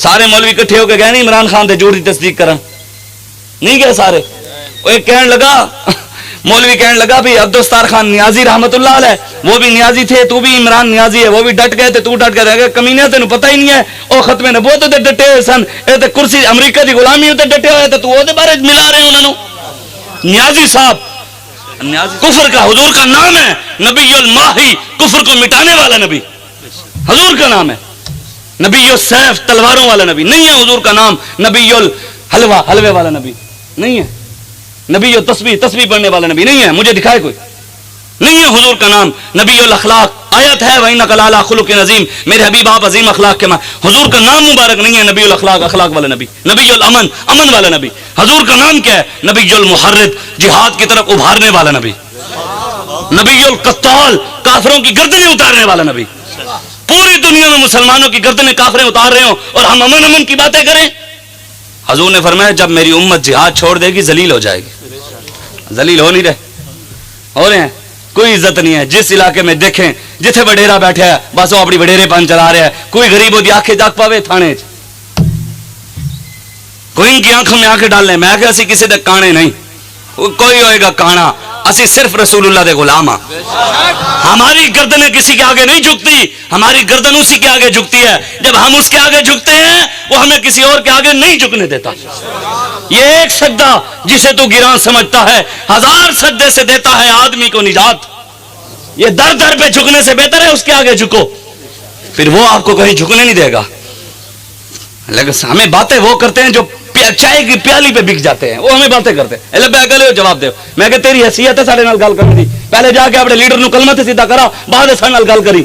سارے مولوی کٹھے ہو کے گئے نہیں عمران خان دے جھوٹ دی تصدیق کرن؟ نہیں گئے سارے؟ وہ ایک کہنے لگا، مولوی کہنے لگا بھی عبدالستار خان نیازی رحمت اللہ علیہ وہ بھی نیازی تھے، تو بھی عمران نیازی ہے، وہ بھی ڈٹ گئے تھے، تو ڈٹ گئے، کمینے تینوں پتہ ہی نہیں ہے او ختم نبوت تے ڈٹے ہوئے سن، اے تے کرسی امریکہ دی غلامی تے ڈٹے ہوئے تے تو او دے بارے ملا رہے انہاں نو۔ نیازی صاحب کفر کا حضور کا نام ہے، نبی الماحی، کفر کو مٹانے والا نبی حضور کا نام ہے، نبی السیف تلواروں والا نبی نہیں ہے حضور کا نام، نبی الحلوہ حلوے والا نبی نہیں ہے، نبی تسبیح پڑھنے والا نبی نہیں ہے، مجھے دکھائے کوئی نہیں ہے حضور کا نام، نبی الاخلاق آیت ہے وَإِنَّكَ لَعَلَىٰ خُلُقٍ عَظِيمٍ، میرے حبیب آپ عظیم اخلاق کے حضور کا نام مبارک نہیں ہے، نبی الاخلاق اخلاق والا نبی، نبی الامن امن والا نبی، حضور کا نام کیا ہے؟ نبی المحرد جہاد کی طرف ابھارنے والا نبی، نبی القتال کافروں کی گردنیں اتارنے والا نبی۔ پوری دنیا میں مسلمانوں کی گردنیں کافریں اتار رہے ہوں اور ہم امن کی باتیں کریں۔ حضور نے فرمایا جب میری امت جہاد چھوڑ دے گی ذلیل ہو جائے گی، ذلیل ہو نہیں رہے ہیں، کوئی عزت نہیں ہے۔ جس علاقے میں دیکھیں جتھے وڈیرا بیٹھا ہے بس وہ اپنی وڈیرے پن چلا رہا ہے، کوئی غریب دی آنکھیں جاگ پاوے تھانے کوئی ان کی آنکھوں میں آنکھیں ڈال لیں، میں کہ اسی کسی دے کانے نہیں، کوئی ہوئے گا کانا، اسی صرف رسول اللہ دے غلام ہاں۔ ہماری گردنیں کسی کے آگے نہیں جھکتی، ہماری گردن اسی کے آگے جھکتی ہے، جب ہم اس کے آگے جھکتے ہیں وہ ہمیں کسی اور کے آگے نہیں جھکنے دیتا۔ یہ ایک سجدہ جسے تو گراں سمجھتا ہے 1000 سجدے سے دیتا ہے آدمی کو نجات۔ یہ در در پہ جھکنے سے بہتر ہے اس کے آگے جھکو، پھر وہ آپ کو کہیں جھکنے نہیں دے گا۔ لیکن ہمیں باتیں وہ کرتے ہیں جو چائے کی پیالی پہ بک جاتے ہیں، وہ ہمیں باتیں کرتے ہیں، اے جواب دے، میں کہ تیری حیثیت ہے سارے نال گل کرنے دی، پہلے جا کے اپنے لیڈر نو کلمہ تے سیدھا کرا، بعد سارے نال گل کری،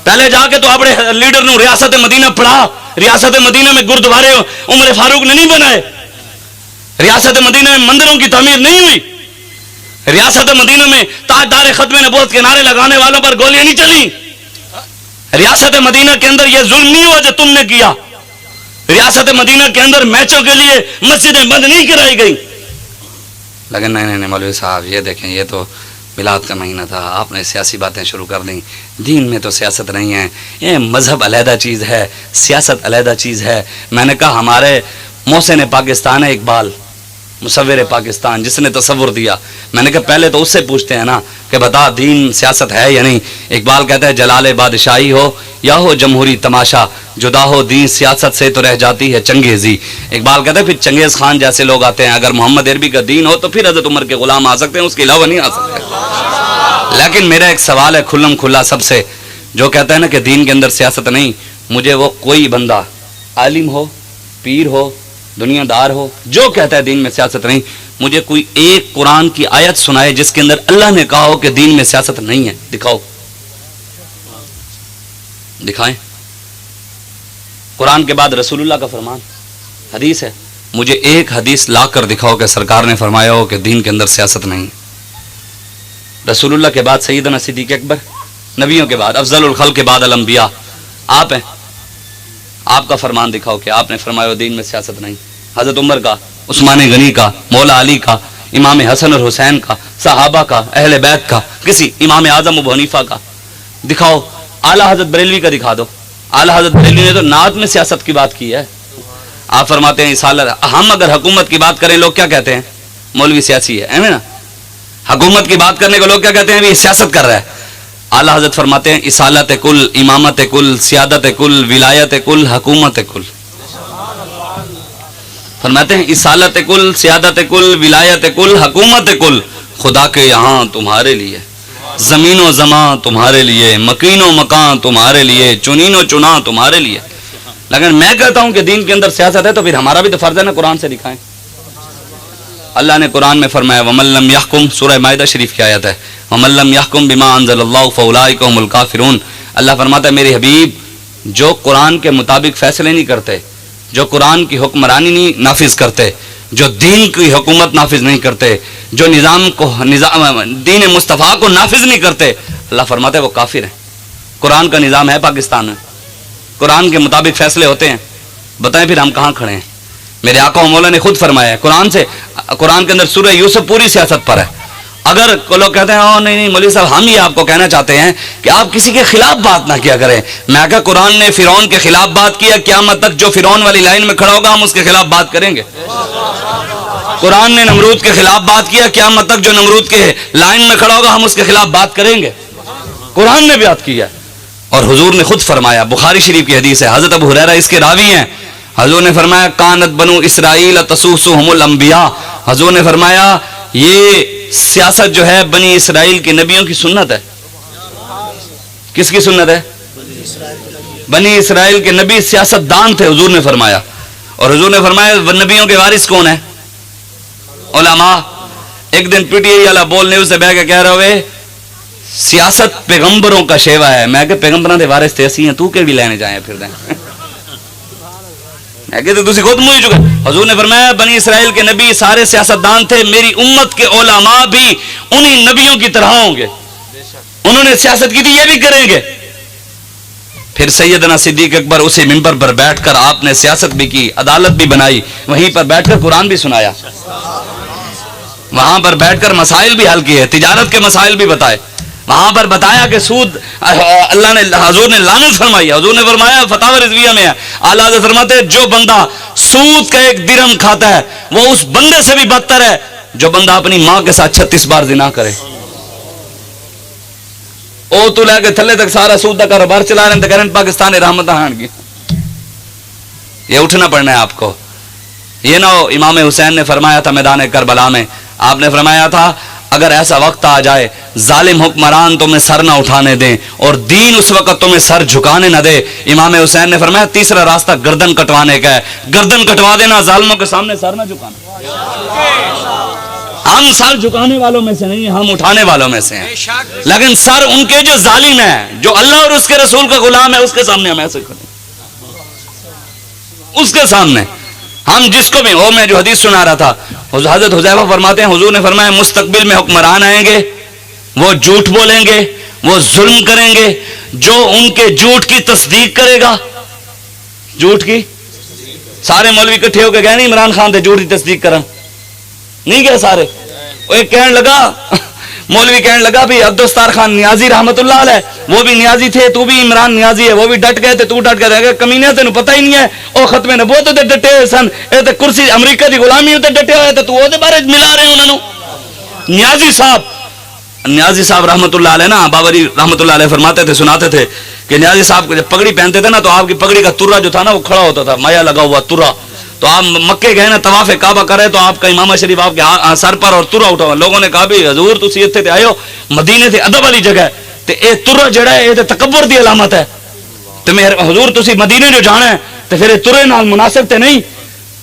پہلے جا کے تو اپنے لیڈر نو ریاست مدینہ پڑھا۔ ریاست مدینہ میں گردوارے عمر فاروق نے نہیں بنائے، ریاست مدینہ میں مندروں کی تعمیر نہیں ہوئی، ریاست مدینہ میں تاجدار ختم نبوت کے نعرے لگانے والوں پر گولیاں نہیں چلی، ریاست مدینہ کے اندر یہ ظلم نہیں ہوا جو تم نے کیا، ریاست مدینہ کے اندر میچوں کے لیے مسجدیں بند نہیں کرائی گئی۔ لیکن نہیں مولوی صاحب یہ دیکھیں، یہ تو میلاد کا مہینہ تھا، آپ نے سیاسی باتیں شروع کر دیں، دین میں تو سیاست نہیں ہے، یہ مذہب علیحدہ چیز ہے، سیاست علیحدہ چیز ہے۔ میں نے کہا ہمارے محسن پاکستان ہے اقبال، مصور پاکستان، جس نے تصور دیا، میں نے کہا پہلے تو اس سے پوچھتے ہیں نا کہ بتا دین سیاست ہے یا نہیں۔ اقبال کہتا ہے جلال بادشاہی ہو یا ہو جمہوری تماشا، جدا ہو دین سیاست سے تو رہ جاتی ہے چنگیزی۔ اقبال کہتا ہے پھر چنگیز خان جیسے لوگ آتے ہیں، اگر محمد عربی کا دین ہو تو پھر حضرت عمر کے غلام آ سکتے ہیں، اس کے علاوہ نہیں آ سکتے۔ لیکن میرا ایک سوال ہے کھلم کھلا سب سے، جو کہتا ہے نا کہ دین کے اندر سیاست نہیں، مجھے وہ کوئی بندہ عالم ہو، پیر ہو، دنیا دار ہو، جو کہتا ہے دین میں سیاست نہیں، مجھے کوئی ایک قرآن کی آیت سنائے جس کے اندر اللہ نے کہا ہو کہ دین میں سیاست نہیں ہے، دکھاؤ، دکھائیں۔ قرآن کے بعد رسول اللہ کا فرمان حدیث ہے، مجھے ایک حدیث لا کر دکھاؤ کہ سرکار نے فرمایا ہو کہ دین کے اندر سیاست نہیں۔ رسول اللہ کے بعد سیدنا صدیق اکبر، نبیوں کے بعد افضل الخلق کے بعد الانبیاء آپ ہیں، آپ کا فرمان دکھاؤ کہ آپ نے فرمایا دین میں سیاست نہیں۔ حضرت عمر کا، عثمان غنی کا، مولا علی کا، امام حسن اور حسین کا، صحابہ کا، اہل بیت کا، کسی امام اعظم ابو حنیفہ کا دکھاؤ۔ اعلیٰ حضرت بریلوی کا دکھا دو، اعلیٰ حضرت بریلوی نے تو نعت میں سیاست کی بات کی ہے۔ آپ فرماتے ہیں ہم اگر حکومت کی بات کریں لوگ کیا کہتے ہیں؟ مولوی سیاسی ہے نا، حکومت کی بات کرنے کو لوگ کیا کہتے ہیں؟ بھی سیاست کر رہا ہے۔ اعلیٰ حضرت فرماتے ہیں اصالت کل، امامت کل، سیادت کل، ولایت کل، حکومت کل۔ فرماتے ہیں اصالت کل، سیادت کل، ولایت کل، حکومت کل، خدا کے یہاں تمہارے لیے، زمین و زمان تمہارے لیے، مکین و مکان تمہارے لیے، چنین و چنا تمہارے لیے۔ لیکن میں کہتا ہوں کہ دین کے اندر سیاست ہے تو پھر ہمارا بھی تو فرض ہے نا قرآن سے دکھائیں۔ اللہ نے قرآن میں فرمایا وَمَن لَّمْ يَحْكُمْ، سورہ مائدہ شریف کی آیت ہے، وَمَن لَّمْ يَحْكُمْ بِمَا أَنزَلَ اللَّهُ فَأُولَٰئِكَ هُمُ الْكَافِرُونَ۔ اللہ فرماتا ہے میرے حبیب جو قرآن کے مطابق فیصلے نہیں کرتے، جو قرآن کی حکمرانی نہیں نافذ کرتے، جو دین کی حکومت نافذ نہیں کرتے، جو دین مصطفیٰ کو نافذ نہیں کرتے، اللہ فرماتا ہے وہ کافر ہیں۔ قرآن کا نظام ہے پاکستان میں، قرآن کے مطابق فیصلے ہوتے ہیں، بتائیں پھر ہم کہاں کھڑے ہیں؟ میرے آقا و مولا نے خود فرمایا ہے قرآن کے اندر سورہ یوسف پوری سیاست پر ہے، اگر لوگ کہتے ہیں نہیں نہیں مولوی صاحب ہم ہی آپ کو کہنا چاہتے ہیں کہ آپ کسی کے خلاف بات نہ کیا کریں. میں کہا قرآن نے فرعون کے خلاف بات کیا, قیامت تک جو فرعون والی لائن میں کھڑا ہوگا ہم اس کے خلاف بات کریں گے. قرآن نے نمرود کے خلاف بات کیا, قیامت تک جو نمرود کے لائن میں کھڑا ہوگا ہم اس کے خلاف بات کریں گے. قرآن نے بات کیا. اور حضور نے خود فرمایا, بخاری شریف کی حدیث ہے, حضرت ابو ہریرہ اس کے راوی ہیں, حضور نے فرمایا کانت بنو اسرائیل تسوسهم الانبیاء. حضور نے فرمایا یہ سیاست جو ہے بنی اسرائیل کے نبیوں کی سنت ہے. کس کی سنت ہے؟ بنی اسرائیل کے نبی سیاست دان تھے, حضور نے فرمایا. اور حضور نے فرمایا نبیوں کے وارث کون ہے؟ علماء. ایک دن پی ٹی آئی والا بول نیوز سے بہ کے کہہ رہے ہوئے سیاست پیغمبروں کا شیوا ہے. میں کہ پیغمبروں کے وارث تے اسی ہیں, تو کہ بھی لینے جائیں پھر دیں. میں کہتے تسی خود منہ ہی چکے. حضور نے فرمایا بنی اسرائیل کے نبی سارے سیاستدان تھے, میری امت کے علماء بھی انہی نبیوں کی طرح ہوں گے. انہوں نے سیاست کی تھی, یہ بھی کریں گے. پھر سیدنا صدیق اکبر اسی منبر پر بیٹھ کر آپ نے سیاست بھی کی, عدالت بھی بنائی, وہیں پر بیٹھ کر قرآن بھی سنایا, وہاں پر بیٹھ کر مسائل بھی حل کیے, تجارت کے مسائل بھی بتائے, وہاں پر بتایا کہ سود اللہ نے حضور نے لعنت فرمائی. حضور نے فرمایا فتاوی رضویہ میں ہے, اعلیٰ حضرت فرماتے ہیں جو بندہ سود کا 1 درہم کھاتا ہے وہ اس بندے سے بھی بدتر ہے جو بندہ اپنی ماں کے ساتھ 36 بار زنا کرے. او تو لے کے تھلے تک سارا سود کا کاروبار چلا رہے ہیں, کرن پاکستان رحمت ہان کی. یہ اٹھنا پڑنا ہے آپ کو. یہ نہ ہو, امام حسین نے فرمایا تھا میدان کربلا میں, آپ نے فرمایا تھا اگر ایسا وقت آ جائے ظالم حکمران تمہیں سر نہ اٹھانے دیں اور دین اس وقت تمہیں سر جھکانے نہ دے, امام حسین نے فرمایا تیسرا راستہ گردن کٹوانے کا ہے, گردن کٹوا دینا, ظالموں کے سامنے سر نہ جھکانا. ہم سر جھکانے والوں میں سے نہیں, ہم اٹھانے والوں میں سے ہیں, لیکن سر ان کے جو ظالم ہیں, جو اللہ اور اس کے رسول کا غلام ہے, اس کے سامنے ہم ایسے کھڑے, اس کے سامنے ہم جس کو بھی. میں جو حدیث سنا رہا تھا, حضرت حذیفہ فرماتے ہیں حضور نے فرمایا مستقبل میں حکمران آئیں گے, وہ جھوٹ بولیں گے, وہ ظلم کریں گے, جو ان کے جھوٹ کی تصدیق کرے گا. جھوٹ کی سارے مولوی اکٹھے ہو کے گئے نہیں عمران خان تھے جھوٹ کی تصدیق کرن, نہیں گئے سارے. وہ ایک کہنے لگا, مولوی کہنے لگا بھی عبدالستار خان نیازی رحمت اللہ علیہ, وہ بھی نیازی تھے, تو بھی عمران نیازی ہے, وہ بھی ڈٹ گئے تھے, تو ڈٹ گئے. کمینے تینوں پتہ ہی نہیں ہے, او ختم نبوت تے ڈٹے ہوئے سن, اے تے کرسی امریکہ دی غلامی تے ڈٹے ہوئے تے تو او دے بارے ملا رہے انہاں نو. نیازی صاحب رحمت اللہ علیہ نا, باوری رحمت اللہ علیہ فرماتے تھے, سناتے تھے کہ نیازی صاحب کو جب پگڑی پہنتے تھے نا تو آپ کی پگڑی کا ترا جو تھا نا وہ کھڑا ہوتا تھا, مایا لگا ہوا ترا. تو آپ مکے گئے نا طواف کعبہ کرے تو آپ کا امامہ شریف آپ کے سر پر اور ترا اٹھا. لوگوں نے کہا بھی حضور تسی ایتھے تے آئے ہو, مدینے تے ادب والی جگہ ہے, تے اے ترا جڑا ہے اے تے تکبر دی علامت ہے, تے حضور تسی مدینے جو جانا ہے تے پھر اے ترے نال مناسب تے نہیں.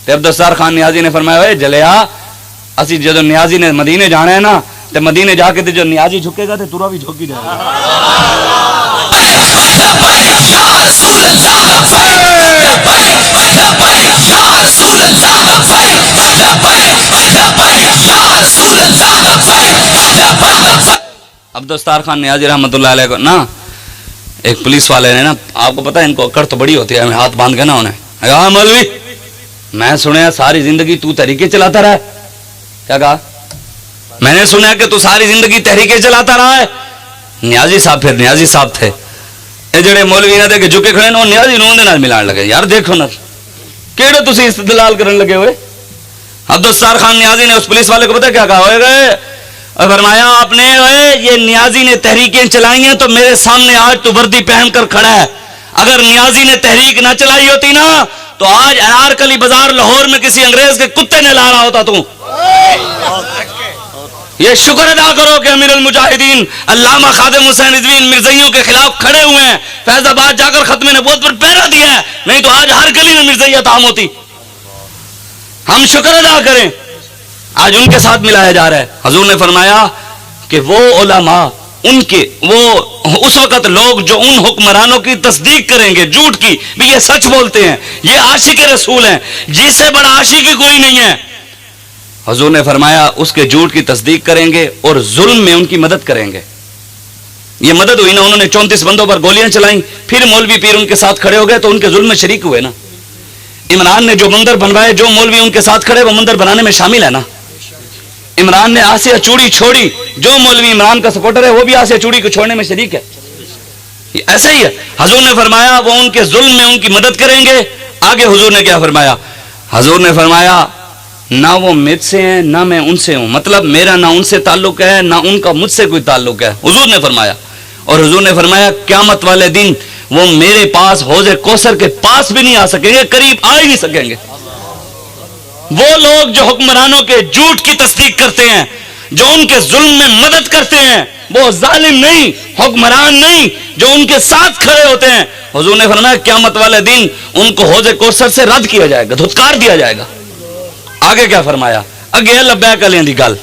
تے عبدالستار خان نیازی نے فرمایا اے جلیا اسی جدوں نیازی نے مدینے جانا ہے نا تے مدینے جا کے تے جو نیازی جھکے گا تے ترا بھی جھک ہی جائے گا. عبدالستار خان نیازی رحمت اللہ علیہ کو نا ایک پولیس والے نے نا, آپ کو پتا ہے ان کو اکڑ تو بڑی ہوتی ہے, ہمیں ہاتھ باندھ کے نا انہیں, ہاں مولوی میں سنیا ساری زندگی تو تحریکیں چلاتا رہا ہے. کیا کہا؟ میں نے سنا کہ تو ساری زندگی تحریکیں چلاتا رہا ہے. نیازی صاحب پھر نیازی صاحب تھے, اے جڑے مولوی نہ دے کے جھکے کھڑے نا نیازی نوں دے نال ملان لگے. یار دیکھو نا کیڑے تسی استدلال کرن لگے ہوئے. عبدالستار خان نیازی نے اس پولیس والے کو پتہ کیا کہا ہوئے گئے, اور فرمایا آپ نے یہ نیازی نے تحریکیں چلائی ہیں تو میرے سامنے آج تو وردی پہن کر کھڑا ہے, اگر نیازی نے تحریک نہ چلائی ہوتی نا تو آج انارکلی بازار لاہور میں کسی انگریز کے کتے نے لا رہا ہوتا. تو یہ شکر ادا کرو کہ امیر المجاہدین علامہ خادم حسین رضوی مرزائیوں کے خلاف کھڑے ہوئے ہیں, فیض آباد جا کر ختم نبوت پر پہرا دیا ہے, نہیں تو آج ہر گلی میں مرزائیت عام ہوتی. ہم شکر ادا کریں, آج ان کے ساتھ ملایا جا رہا ہے. حضور نے فرمایا کہ وہ علماء ان کے وہ اس وقت لوگ جو ان حکمرانوں کی تصدیق کریں گے جھوٹ کی بھی یہ سچ بولتے ہیں, یہ عاشق رسول ہیں, جس سے بڑا عاشق کوئی نہیں ہے. حضور نے فرمایا اس کے جھوٹ کی تصدیق کریں گے اور ظلم میں ان کی مدد کریں گے. یہ مدد ہوئی نا, انہوں نے 34 بندوں پر گولیاں چلائیں, پھر مولوی پیر ان کے ساتھ کھڑے ہو گئے تو ان کے ظلم میں شریک ہوئے نا. عمران نے جو مندر بنوائے, جو مولوی ان کے ساتھ کھڑے وہ مندر بنانے میں شامل ہے نا. عمران نے آسیہ چوڑی چھوڑی. جو مولوی عمران کا سپورٹر ہے وہ بھی آسیہ چوڑی کو چھوڑنے میں شریک ہے. ایسا ہی ہے. حضور نے فرمایا وہ ان کے ظلم میں ان کی مدد کریں گے. آگے حضور نے کیا فرمایا؟ حضور نے فرمایا نہ وہ مجھ سے ہیں نہ میں ان سے ہوں. مطلب میرا نہ ان سے تعلق ہے نہ ان کا مجھ سے کوئی تعلق ہے. حضور نے فرمایا. اور حضور نے فرمایا قیامت والے دن وہ میرے پاس حوض کوثر کے پاس بھی نہیں آ سکیں گے, قریب آ ہی نہیں سکیں گے. وہ لوگ جو حکمرانوں کے جھوٹ کی تصدیق کرتے ہیں, جو ان کے ظلم میں مدد کرتے ہیں, وہ ظالم نہیں, حکمران نہیں, جو ان کے ساتھ کھڑے ہوتے ہیں, حضور نے فرمایا قیامت والے دن ان کو حوض کوثر سے رد کیا جائے گا, دھتکار دیا جائے گا. آگے کیا فرمایا؟ اگے لبیک علیہ دی گل,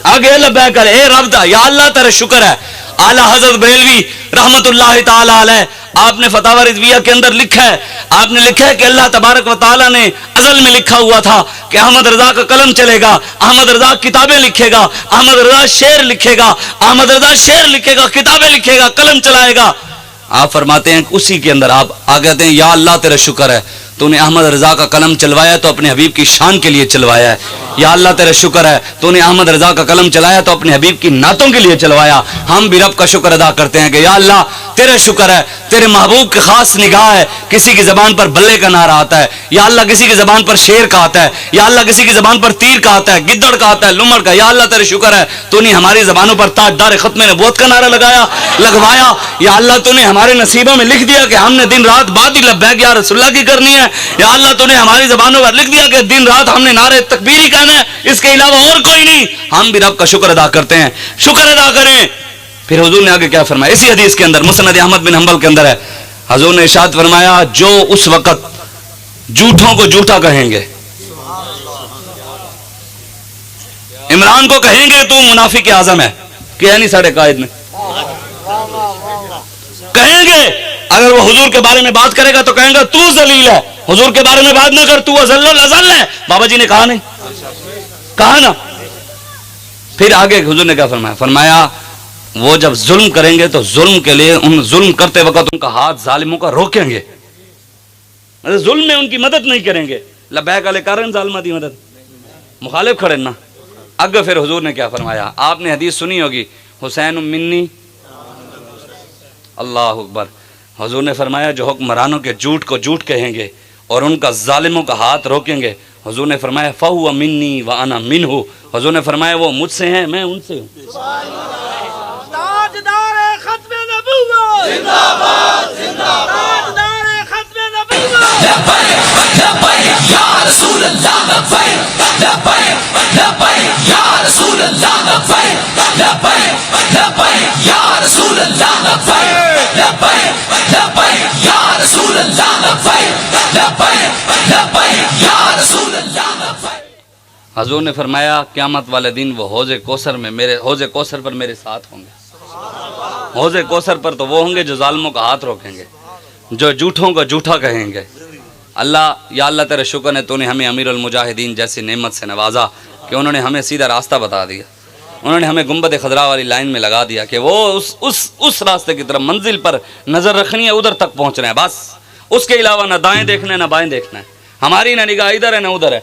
آگے لبیک علیہ. اے رب دا, یا اللہ تیرے شکر ہے. اعلی حضرت بریلوی رحمت اللہ تعالی علیہ, آپ نے فتاوی رضویہ کے اندر لکھا ہے, آپ نے لکھا ہے کہ اللہ تبارک و تعالی نے ازل میں لکھا ہوا تھا کہ احمد رضا کا قلم چلے گا, احمد رضا کتابیں لکھے گا, احمد رضا شعر لکھے گا, احمد رضا شعر لکھے گا, کتابیں لکھے گا, قلم چلائے گا. آپ فرماتے ہیں اسی کے اندر آپ آگے کہتے ہیں یا اللہ تیرے شکر ہے تو نے احمد رضا کا قلم چلوایا تو اپنے حبیب کی شان کے لیے چلوایا ہے. یا اللہ تیرے شکر ہے تو نے احمد رضا کا قلم چلایا تو اپنے حبیب کی نعتوں کے لیے چلوایا. ہم بھی رب کا شکر ادا کرتے ہیں کہ یا اللہ تیرے شکر ہے, تیرے محبوب کی خاص نگاہ ہے. کسی کی زبان پر بلے کا نعرہ آتا ہے, یا اللہ کسی کی زبان پر شیر کا آتا ہے, یا اللہ کسی کی زبان پر تیر کا آتا ہے, گدڑ کا آتا ہے, لمڑ کا. یا اللہ تیرے شکر ہے تو نے ہماری زبانوں پر تاجدار ختم نبوت کا نعرہ لگوایا. یا اللہ تو نے ہمارے نصیبوں میں لکھ دیا کہ ہم نے دن رات بات ہی لبیک یا رسول اللہ کی کرنی ہے. یا اللہ تو نے ہماری زبانوں پر لکھ دیا کہ دن رات ہم نے نعرے تکبیر ہی کہنا ہے, اس کے علاوہ اور کوئی نہیں. ہم بھی رب کا شکر ادا کرتے ہیں, شکر ادا کریں. پھر حضور نے آگے کیا فرمایا اسی حدیث کے اندر, مسند احمد بن حنبل کے اندر ہے. حضور نے ارشاد فرمایا جو اس وقت جھوٹوں کو جھوٹا کہیں گے, عمران کو کہیں گے تو منافق اعظم ہے, کیا نہیں ساڑھے قائد نے کہیں گے. اگر وہ حضور کے بارے میں بات کرے گا تو کہیں گا تو ذلیل ہے, حضور کے بارے میں بات نہ کر, تو اذل الازل ہے. بابا جی نے کہا نہیں, کہا نا. پھر آگے حضور نے کیا فرمایا؟ فرمایا وہ جب ظلم کریں گے تو ظلم کے لیے ان ظلم کرتے وقت ان کا ہاتھ ظالموں کا روکیں گے, ظلم میں ان کی مدد نہیں کریں گے. لبیک علیہ کارن ظالمہ دی مدد, مخالف کھڑے نا. اگے پھر حضور نے کیا فرمایا؟ آپ نے حدیث سنی ہوگی حسین منی, اللہ اکبر. حضور نے فرمایا جو حکمرانوں کے جھوٹ کو جھوٹ کہیں گے اور ان کا ظالموں کا ہاتھ روکیں گے, حضور نے فرمایا فہو منی وانا منہ. حضور نے فرمایا وہ مجھ سے ہیں, میں ان سے ہوں. تاجدار ختم نبوت زندہ باد, زندہ باد. تاجدار ختم نبوت لبیک لبیک یا رسول اللہ, لبیک لبیک لبیک یا رسول اللہ, لبیک لبیک لبیک یا رسول اللہ, لبیک لبیک لبیک یا رسول اللہ, لبیک لبیک لبیک یا رسول اللہ, لبیک. حضور نے فرمایا قیامت والے دن وہ حوض کوثر میں میرے حوض کوثر پر میرے ساتھ ہوں گے. حوض کوثر پر تو وہ ہوں گے جو ظالموں کا ہاتھ روکیں گے, جو جھوٹوں کو جھوٹا کہیں گے. اللہ یا اللہ تیرے شکر ہے تو نے ہمیں امیر المجاہدین جیسی نعمت سے نوازا کہ انہوں نے ہمیں سیدھا راستہ بتا دیا. انہوں نے ہمیں گنبد خضراء والی لائن میں لگا دیا کہ وہ اس راستے کی طرف منزل پر نظر رکھنی ہے, ادھر تک پہنچنا ہے بس. اس کے علاوہ نہ دائیں دیکھنا ہے نہ بائیں دیکھنا ہے. ہماری نہ نگاہ ادھر ہے نہ ادھر ہے.